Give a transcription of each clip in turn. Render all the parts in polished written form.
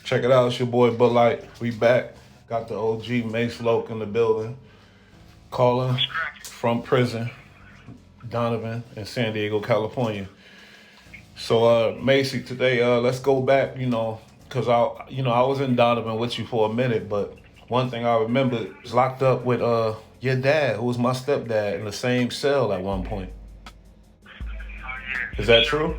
Check it out. It's your boy Bud Light. We back. Got the OG Mace Loke in the building. Calling from prison. Donovan in San Diego, California. So, Macy, today, let's go back, because I was in Donovan with you for a minute, but one thing I remember is locked up with your dad, who was my stepdad, in the same cell at one point. Is that true? Yeah.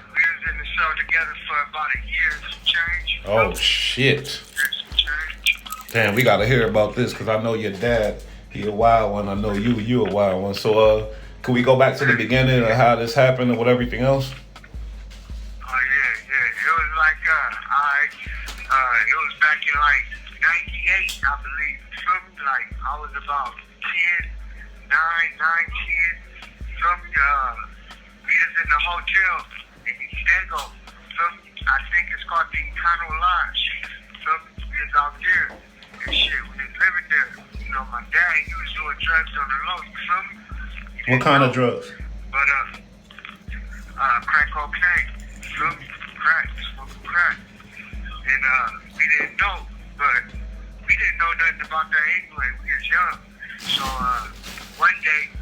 We was in the cell together for about a year and some change. Oh, shit. Damn, we gotta hear about this, because I know your dad, he a wild one. I know you a wild one. So, can we go back to the beginning of how this happened and with everything else? Oh, yeah. It was like, it was back in like 98, I believe. Something like, I was about 10, 9, 10. Something, we was in the hotel in East Diego. Something, I think it's called the Econo Lodge. Something, we was out there. And shit, we was living there. You know, my dad, he was doing drugs on the low. You feel me? What kind of drugs? But, crack cocaine. You feel me? Crack, smoking crack. And, we didn't know, but we didn't know nothing about that anyway. We was young. So, one day,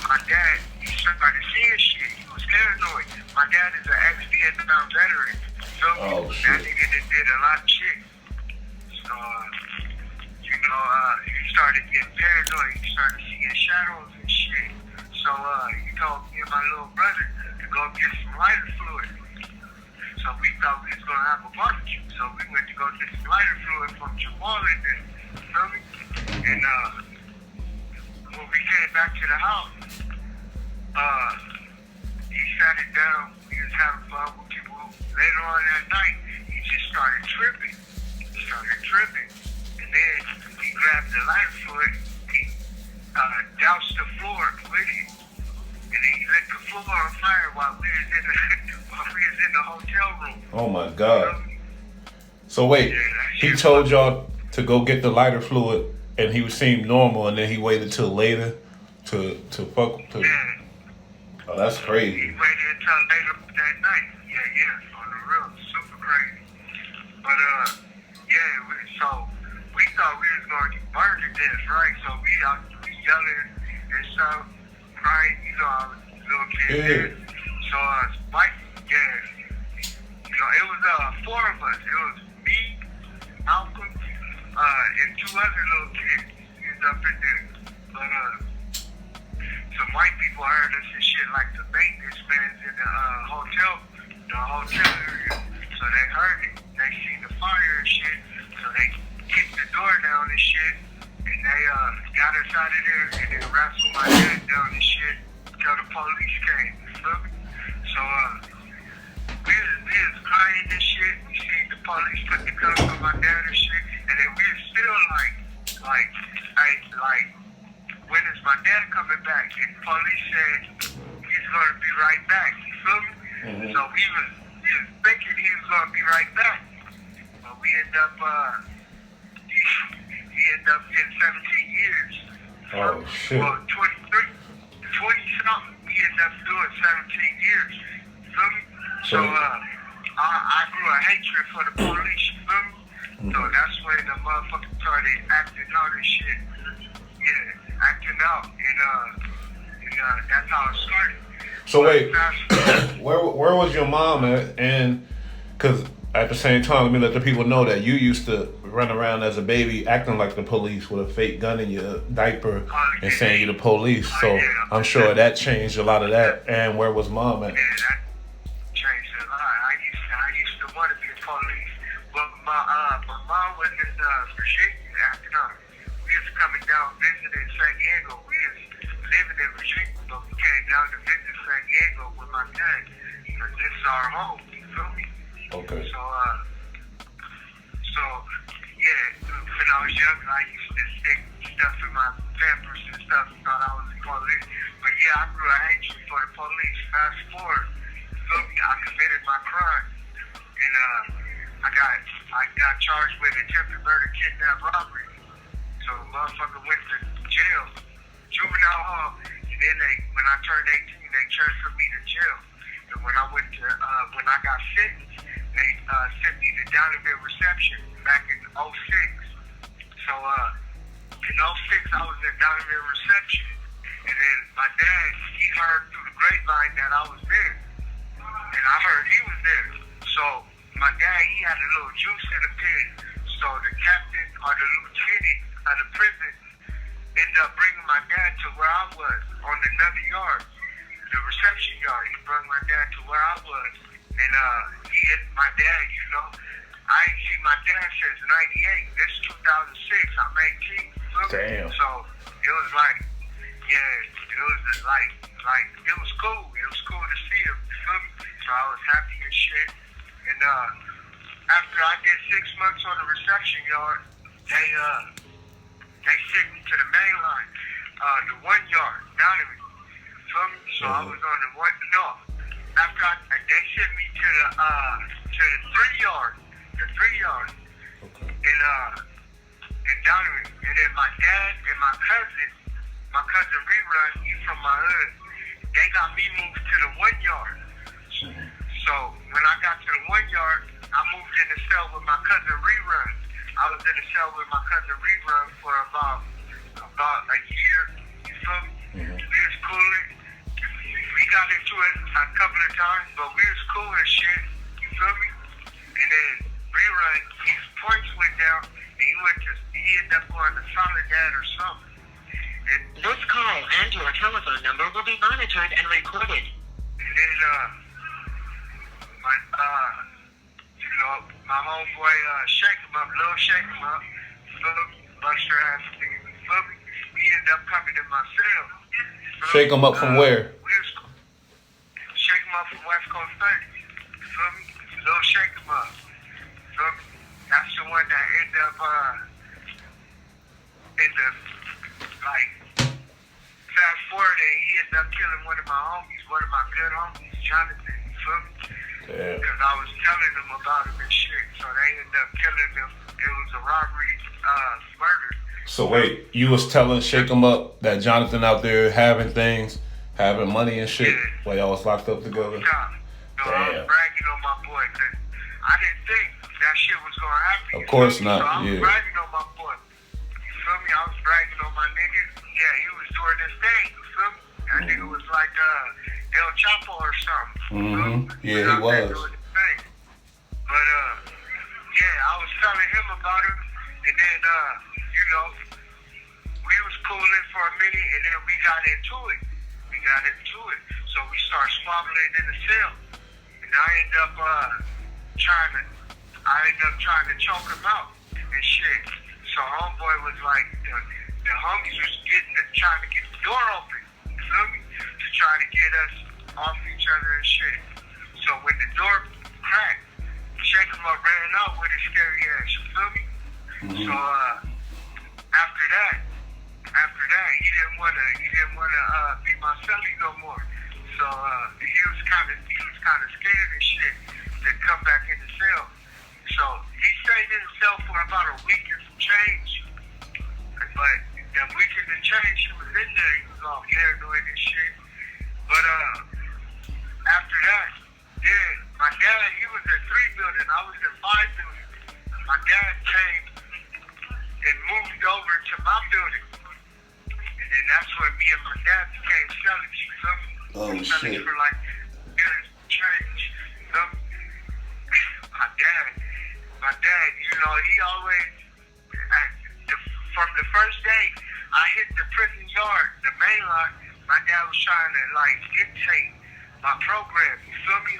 my dad, he started seeing shit. He was paranoid. My dad is an ex-Vietnam veteran. So, that nigga did a lot of shit. So, he started getting paranoid. He started seeing shadows and shit. So, he told me and my little brother to go get some lighter fluid. So, we thought we was going to have a barbecue. So, we went to go get some lighter fluid from Jamal in there. You feel me? And, when we came back to the house, he sat it down. We was having fun with people. Later on that night, he just started tripping. And then he grabbed the lighter fluid. He doused the floor with it. And then he lit the floor on fire while we was in the hotel room. Oh my God. So wait, he told y'all to go get the lighter fluid and he seemed normal, and then he waited till later to fuck to. Yeah. Oh, that's crazy. He waited until later that night. Yeah, on the real, super crazy. But so we thought we was gonna get burned to death, right? So we out yelling and stuff, crying. I was a little kid. Yeah. So Mike, it was 4 of us. It was me, Malcolm, and 2 other little kids. He was up in there. But some white people heard us and shit, like the maintenance mans in the hotel area. So they heard it. They seen the fire and shit. So they kicked the door down and shit. And they got us out of there and they wrestled my dad down and shit until the police came. You feel me? So we was crying and shit. We seen the police put the guns on my dad and shit. And then we was still like, when is my dad coming back? And the police said he's gonna be right back. You feel me? Mm-hmm. So we was thinking he was gonna be right back. But we ended up he ended up getting 17 years. Oh shit. Well, 20-something. We ended up doing 17 years. You feel me? So I grew a hatred for the police. You feel me? Mm-hmm. So that's when the motherfucker started acting out and shit. Yeah, acting out, and that's how it started. So wait, where was your mom at? And because at the same time, let me let the people know that you used to run around as a baby acting like the police with a fake gun in your diaper and saying you're the police. So I'm sure that changed a lot of that. And where was mom at? Yeah, that changed a lot. I used to want to be a police, but my mom was in Virginia acting out. We was coming down visiting San Diego. We was living in Virginia, but we came down to visit San Diego with my dad. Because this is our home, you feel me? Okay. So when I was young, I used to stick stuff in my pampers and stuff, thought I was the police. But I grew a hatred for the police. Fast forward, you feel me? I committed my crime. And I got charged with attempted murder, kidnap, robbery. So the motherfucker went to jail, juvenile hall, and then when I turned 18, they transferred me to jail. And when I got sentenced, they sent me to Donovan reception back in '06. So in '06 I was at Donovan reception, and then my dad, he heard through the grapevine that I was there, and I heard he was there. So my dad, he had a little juice in the pen. So the captain or the lieutenant of the prison ended up bringing my dad to where I was on another yard, the reception yard. He brought my dad to where I was, and he hit my dad. You know, I ain't seen my dad since '98. This is 2006. I'm 18. Damn. So it was like, yeah, it was like it was cool. It was cool to see him. You feel me? So I was happy and shit. And after I did 6 months on the reception yard, they sent me to the main line, the 1 yard, Donovan. Feel me? So I was on the after they sent me to the 3 yard, in Donovan. And then my dad and my cousin Rerun, he's from my hood, they got me moved to the 1 yard. So when I got to the 1 yard, I moved in the cell with my cousin Rerun. I was in the cell with my cousin Rerun for about a year. You feel me? We was coolin'. We got into it a couple of times, but we was cool and shit. You feel me? And then Rerun, his points went down, and he ended up going to Soledad or something. And this call and your telephone number will be monitored and recorded. And then my homeboy, Shake him up, Lil Shake him up, Buster ass nigga, feel me? He ended up coming in my cell. Shake him up from where? Shake him up from Westcoast 30, feel me? Lil Shake him up, feel me? That's the one that ended up, fast forward, and he ended up killing one of my good homies, Jonathan, you feel me? Yeah. Because I was telling them about him and shit, so they ended up killing him. It was a robbery, murder. So wait, you was telling Shake 'em Up that Jonathan out there having things, having money and shit, while y'all was locked up together? No, I was bragging on my boy, because I didn't think that shit was going to happen. Of course not, so I was yeah. bragging on my boy. You feel me? I was bragging on my nigga. Yeah, he was doing this thing. You feel me? That nigga was like El Chapo or something. Yeah, he was. But yeah, I was telling him about it, and then we was cooling for a minute, and then we got into it. So we started squabbling in the cell, and I ended up trying to choke him out and shit. So homeboy was like, the homies was trying to get the door open, you feel me? To try to get us off each other and shit. So when the door cracked, Shake 'em Up ran out with his scary ass, you feel me? So after that, he didn't wanna be my celly no more. So he was kind of scared and shit to come back in the cell. So he stayed in the cell for about a week and some change. But that week and the change, he was in there. He was all paranoid and shit. But after that, yeah, my dad, he was in 3 buildings. I was in 5 buildings. My dad came and moved over to my building. And then that's when me and my dad became cellys. You feel me? Oh, Cellys shit. for like years change. You feel me? My dad, he always, from the first day I hit the prison yard, the main line, my dad was trying to like dictate my program. You feel me?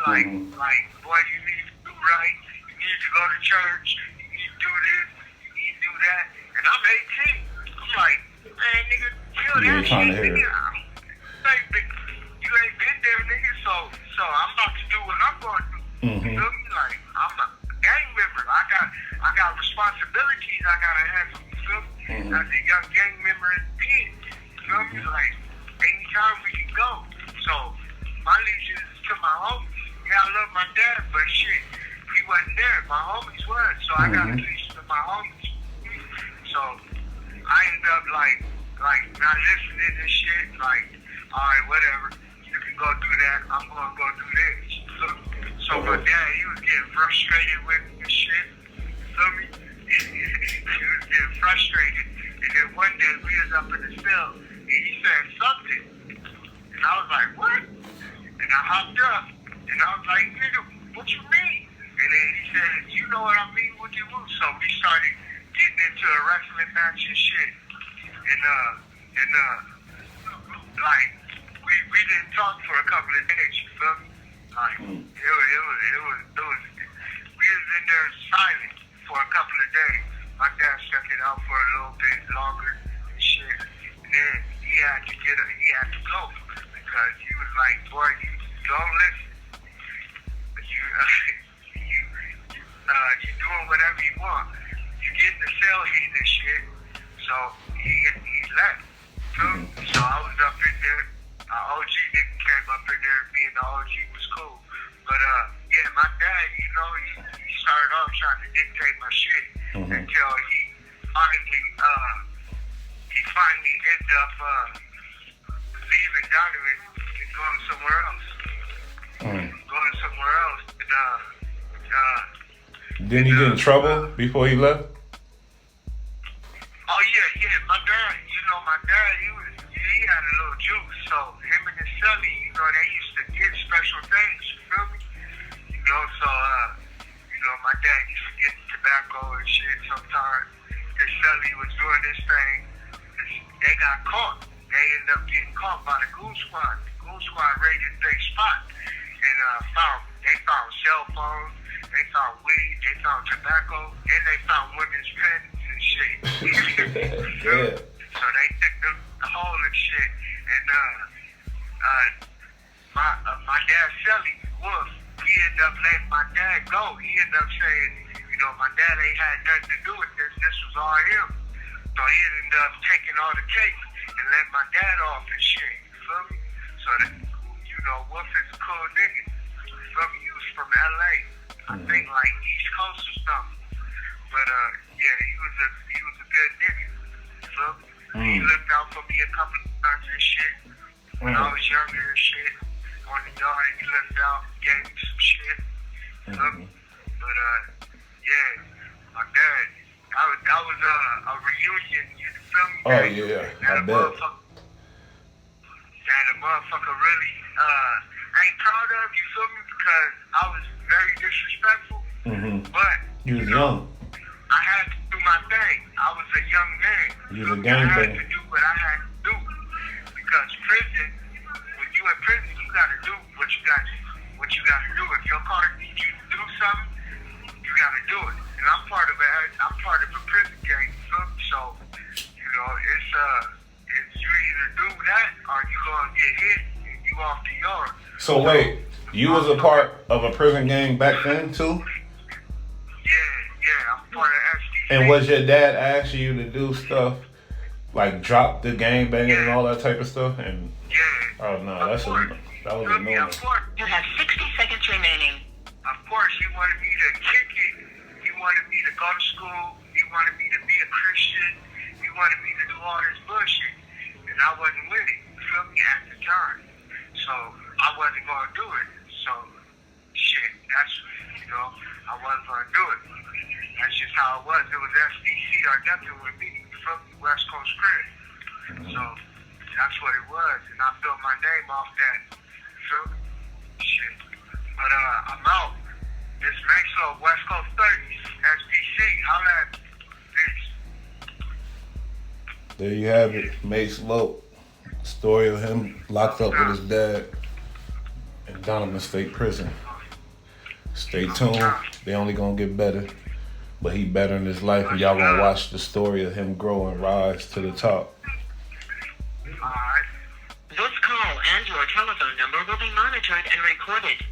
Like, boy, you need to do right. You need to go to church. You need to do this. You need to do that. And I'm 18. I'm like, man, nigga, kill You that ain't shit, trying to hear nigga. it. You ain't been there, nigga. So I'm about to do what I'm going to do. You feel me? Like, I'm a gang member. I got responsibilities I gotta handle. You feel me? As a young gang member in the pen. You feel me? Like, anytime we can go. So my allegiance is to my homies. Yeah, I love my dad, but shit, he wasn't there. My homies was, so I got allegiance to my homies. So I ended up like not listening to shit. Like, all right, whatever. You can go do that. I'm gonna go do this. So my dad, he was getting frustrated with me and shit. Feel me? He was getting frustrated. And then one day we was up in the cell and he said something. And I was like, what? And I hopped up and I was like, nigga, what you mean? And then he said, you know what I mean? What you mean? So we started getting into a wrestling match and shit. And like, we didn't talk for a couple of days, you feel me? Like, we was in there silent for a couple of days. My dad stuck it out for a little bit longer and shit. And then he had to go because he was like, boy, you don't listen. You doing whatever you want. You get in the cell heat and shit. So he left. So I was up in there. OG nigga came up in there. Me and the OG was cool. But yeah, my dad, you know, he started off trying to dictate my shit until he finally ended up leaving Donovan and going somewhere else. Going somewhere else. Didn't he get in trouble before he left? Oh yeah. My dad, he had a little juice. So him and his celly, you know, they used to get special things. You feel me? You know, so my dad used to get tobacco and shit sometimes. His celly was doing this thing. They got caught. They ended up getting caught by the Goon Squad. The Goon Squad raided their spot and they found cell phones. They found weed, they found tobacco, and they found women's pens and shit. Yeah. So they took the whole and shit. And my dad, Shelly, Wolf, he ended up letting my dad go. He ended up saying, you know, my dad ain't had nothing to do with this. This was all him. So he ended up taking all the cake and letting my dad off and shit. You feel me? So that, you know, Wolf is a cool nigga. You feel me? He was from LA. I think like East Coast or something. But yeah, he was a good nigga. So he looked out for me a couple of times and shit. When I was younger and shit. On the yard, he looked out, gave me some shit. But yeah, my dad, that was a reunion, you feel me? Oh yeah, I bet. That a motherfucker really ain't proud of, you feel me? Because I was very disrespectful. But You was young. I had to do my thing. I was a young man. You was a gangbanger. I had to do what I had to do. Because prison, when you in prison, you gotta do what you got to do. If your car needs you to do something, you gotta do it. And I'm part of a prison gang, you feel me? So, you know, it's you either do that or you gonna get hit and you off the yard. So wait, you was a part of a prison gang back then too? Yeah, I'm part of SDC. And was your dad asking you to do stuff like drop the gang banging and all that type of stuff? And oh no, that was a normal. You have 60 seconds remaining. Of course, he wanted me to kick it. He wanted me to go to school. He wanted me to be a Christian. He wanted me to do all this bullshit. And I wasn't with it, you feel me, at the time. So I wasn't going to do it. So, shit, that's, you know, I wasn't going to do it. That's just how it was. It was SDC or nothing with me, you feel me, Westcoast Crip. So that's what it was. And I built my name off that, you feel me? Shit. But I'm out. This Maxwell, Westcoast 30s, SDC, holla at me. Peace. There you have it, Mace Lope. Story of him locked up with his dad in Donovan State Prison. Stay tuned. They only gonna get better, but he better in his life, and y'all gonna watch the story of him grow and rise to the top. Alright. This call and your telephone number will be monitored and recorded.